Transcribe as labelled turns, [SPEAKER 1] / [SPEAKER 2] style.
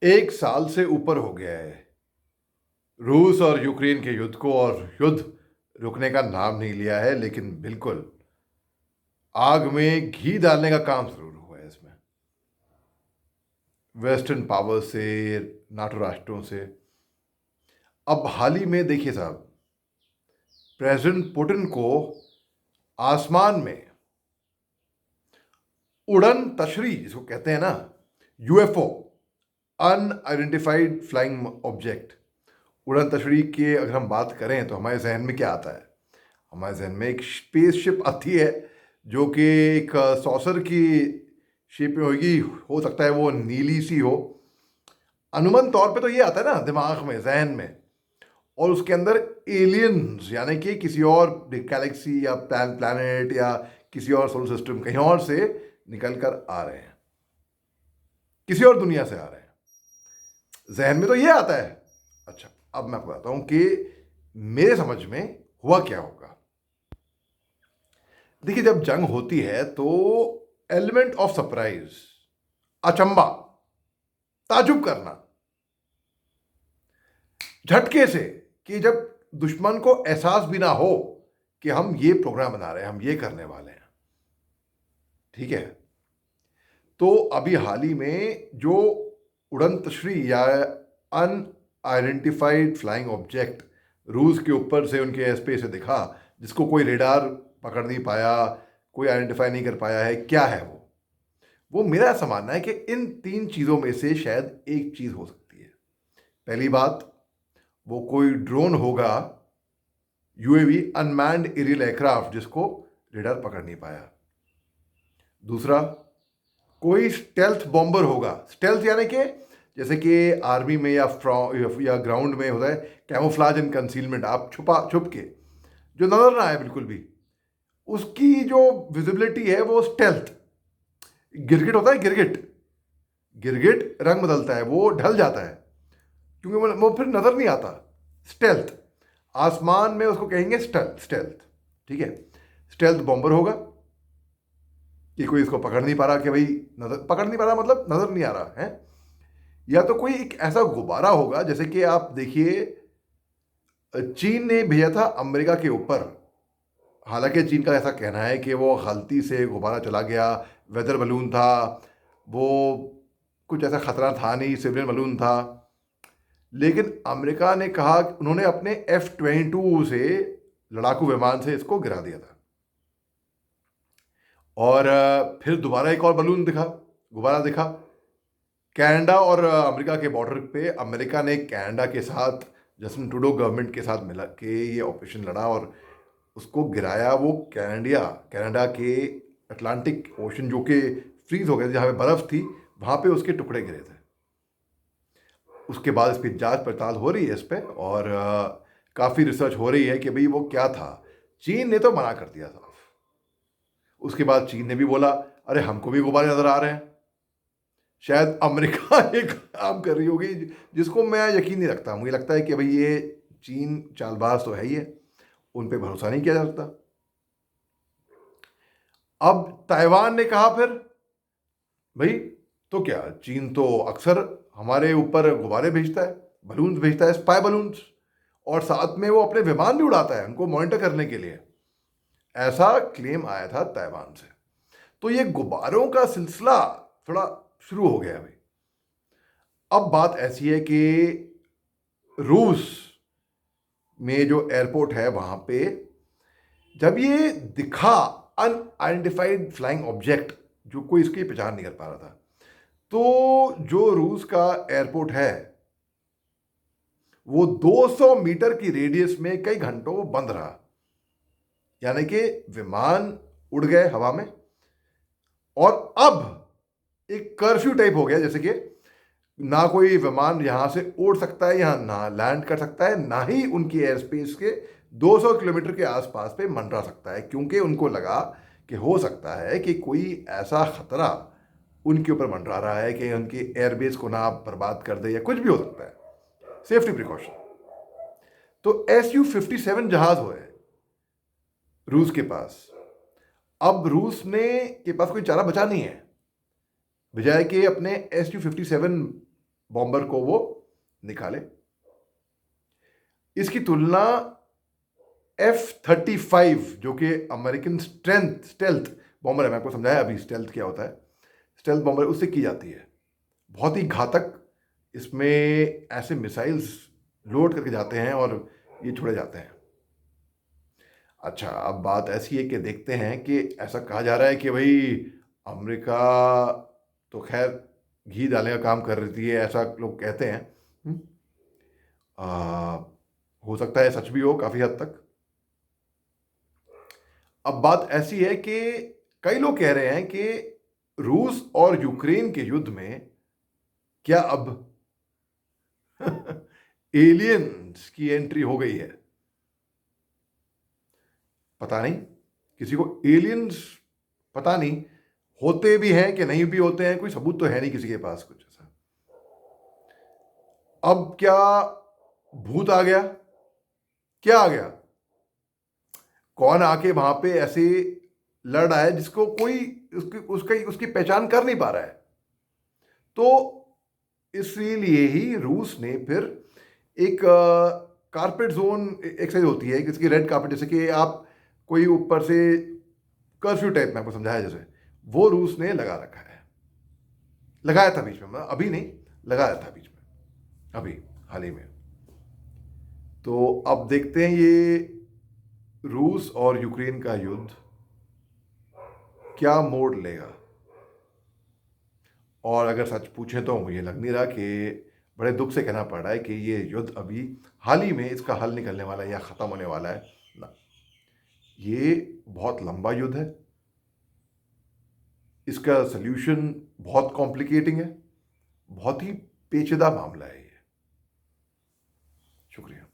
[SPEAKER 1] एक साल से ऊपर हो गया है रूस और यूक्रेन के युद्ध को, और युद्ध रुकने का नाम नहीं लिया है। लेकिन बिल्कुल आग में घी डालने का काम जरूर हुआ है इसमें, वेस्टर्न पावर से, नाटो राष्ट्रों से। अब हाल ही में देखिए साहब, प्रेसिडेंट पुतिन को आसमान में उड़न तशरी जिसको कहते हैं ना, यूएफओ, अनआइडेंटिफाइड फ्लाइंग ऑब्जेक्ट, उड़न तशरी की अगर हम बात करें तो हमारे जहन में क्या आता है? हमारे जहन में एक स्पेसशिप आती है जो कि एक सॉसर की शेप में होगी। हो सकता है वो नीली सी हो, अनुमान तौर पे तो ये आता है ना दिमाग में, जहन में। और उसके अंदर एलियंस, यानी कि किसी और गैलेक्सी या प्लैनेट या किसी और सोलर सिस्टम, कहीं और से निकल कर आ रहे हैं, किसी और दुनिया से आ रहे हैं। जहन में तो ये आता है। अच्छा, अब मैं आपको बताता हूं कि मेरे समझ में हुआ क्या होगा। देखिए, जब जंग होती है तो एलिमेंट ऑफ सरप्राइज, अचंबा, ताजुब करना, झटके से, कि जब दुश्मन को एहसास भी ना हो कि हम ये प्रोग्राम बना रहे हैं, हम ये करने वाले हैं, ठीक है। तो अभी हाल ही में जो उड़न तशरी या अनआइडेंटिफाइड फ्लाइंग ऑब्जेक्ट रूस के ऊपर से, उनके एयर स्पेस से दिखा, जिसको कोई रेडार पकड़ नहीं पाया, कोई आइडेंटिफाई नहीं कर पाया है क्या है वो मेरा ऐसा मानना है कि इन तीन चीज़ों में से शायद एक चीज़ हो सकती है। पहली बात, वो कोई ड्रोन होगा, यूएवी, अनमैन्ड एरियल एयरक्राफ्ट, जिसको रेडार पकड़ नहीं पाया। दूसरा, कोई स्टेल्थ बॉम्बर होगा। स्टेल्थ यानी कि जैसे कि आर्मी में या ग्राउंड में होता है कैमोफ्लाज एंड कंसीलमेंट, आप छुप के जो नजर ना आए बिल्कुल भी, उसकी जो विजिबिलिटी है वो स्टेल्थ। गिरगिट होता है, गिरगिट, गिरगिट रंग बदलता है, वो ढल जाता है क्योंकि वो फिर नजर नहीं आता। स्टेल्थ, आसमान में उसको कहेंगे स्टेल्थ, स्टेल्थ, ठीक है। स्टेल्थ बॉम्बर होगा कि कोई इसको पकड़ नहीं पा रहा, कि भाई नजर पकड़ नहीं पा रहा मतलब नजर नहीं आ रहा है। या तो कोई एक ऐसा गुब्बारा होगा, जैसे कि आप देखिए चीन ने भेजा था अमेरिका के ऊपर। हालांकि चीन का ऐसा कहना है कि वो गलती से गुब्बारा चला गया, वेदर बलून था वो, कुछ ऐसा खतरा था नहीं, सिविलियन बलून था। लेकिन अमेरिका ने कहा, उन्होंने अपने F-22 से, लड़ाकू विमान से इसको गिरा दिया था। और फिर दोबारा एक और बलून दिखा, गुब्बारा दिखा कनाडा और अमेरिका के बॉर्डर पे। अमेरिका ने कनाडा के साथ, जस्टिन ट्रूडो गवर्नमेंट के साथ मिला के ये ऑपरेशन लड़ा और उसको गिराया। वो कनाडा के अटलांटिक ओशन, जो कि फ्रीज हो गए थे, जहाँ पे बर्फ थी, वहाँ पे उसके टुकड़े गिरे थे। उसके बाद इस पर जांच पड़ताल हो रही है इस पर, और काफ़ी रिसर्च हो रही है कि भाई वो क्या था। चीन ने तो मना कर दिया साफ। उसके बाद चीन ने भी बोला, अरे हमको भी गुब्बारे नजर आ रहे हैं। शायद अमेरिका एक काम कर रही होगी जिसको मैं यकीन नहीं रखता। मुझे लगता है कि भाई ये चीन चालबाज तो है ही है, उन पे भरोसा नहीं किया जा सकता। अब ताइवान ने कहा फिर, भाई तो क्या, चीन तो अक्सर हमारे ऊपर गुब्बारे भेजता है, बलून्स भेजता है, स्पाई बलून्स, और साथ में वो अपने विमान भी उड़ाता है उनको मॉनिटर करने के लिए। ऐसा क्लेम आया था ताइवान से। तो ये गुब्बारों का सिलसिला थोड़ा शुरू हो गया है भाई। अब बात ऐसी है कि रूस में जो एयरपोर्ट है वहां पे जब ये दिखा अनआइडेंटिफाइड फ्लाइंग ऑब्जेक्ट, जो कोई इसकी पहचान नहीं कर पा रहा था, तो जो रूस का एयरपोर्ट है वो 200 मीटर की रेडियस में कई घंटों बंद रहा। यानी कि विमान उड़ गए हवा में, और अब एक कर्फ्यू टाइप हो गया, जैसे कि ना कोई विमान यहां से उड़ सकता है, यहां ना लैंड कर सकता है, ना ही उनकी एयर स्पेस के 200 किलोमीटर के आसपास पे मंडरा सकता है, क्योंकि उनको लगा कि हो सकता है कि कोई ऐसा खतरा उनके ऊपर मंडरा रहा है कि उनकी एयरबेस को ना बर्बाद कर दे, या कुछ भी हो सकता है, सेफ्टी प्रिकॉशन। तो Su-57 जहाज हुए रूस के पास। अब रूस ने के पास कोई चारा बचा नहीं है, बजाय कि अपने Su-57 बॉम्बर को वो निकाले। इसकी तुलना F-35 जो कि अमेरिकन स्टेल्थ बॉम्बर है, मैं आपको समझाया अभी स्टेल्थ क्या होता है, स्टेल्थ बॉम्बर, उससे की जाती है। बहुत ही घातक, इसमें ऐसे मिसाइल्स लोड करके जाते हैं और ये छोड़े जाते हैं। अच्छा, अब बात ऐसी है कि देखते हैं कि ऐसा कहा जा रहा है कि भाई अमेरिका तो खैर घी डालने का काम कर रही है, ऐसा लोग कहते हैं। हम्म? हो सकता है सच भी हो काफ़ी हद तक। अब बात ऐसी है कि कई लोग कह रहे हैं कि रूस और यूक्रेन के युद्ध में क्या अब एलियंस की एंट्री हो गई है। पता नहीं, किसी को एलियंस पता नहीं होते भी हैं कि नहीं भी होते हैं, कोई सबूत तो है नहीं किसी के पास कुछ ऐसा। अब क्या भूत आ गया, क्या आ गया, कौन आके वहां पे ऐसे लड़ रहा है जिसको कोई उसकी पहचान कर नहीं पा रहा है। तो इसलिए ही रूस ने फिर एक कारपेट जोन एक्सरसाइज होती है, किसकी रेड कारपेट, जैसे कि आप कोई ऊपर से कर्फ्यू टाइप में आपको समझाया जैसे, वो रूस ने लगा रखा है, लगाया था बीच में, अभी नहीं, लगाया था बीच में अभी हाल ही में। तो अब देखते हैं ये रूस और यूक्रेन का युद्ध क्या मोड़ लेगा। और अगर सच पूछें तो मुझे लग नहीं रहा कि, बड़े दुख से कहना पड़ रहा है कि ये युद्ध अभी हाल ही में इसका हल निकलने वाला है या ख़त्म होने वाला है ना। ये बहुत लंबा युद्ध है, इसका सल्यूशन बहुत कॉम्प्लिकेटिंग है, बहुत ही पेचीदा मामला है ये। शुक्रिया।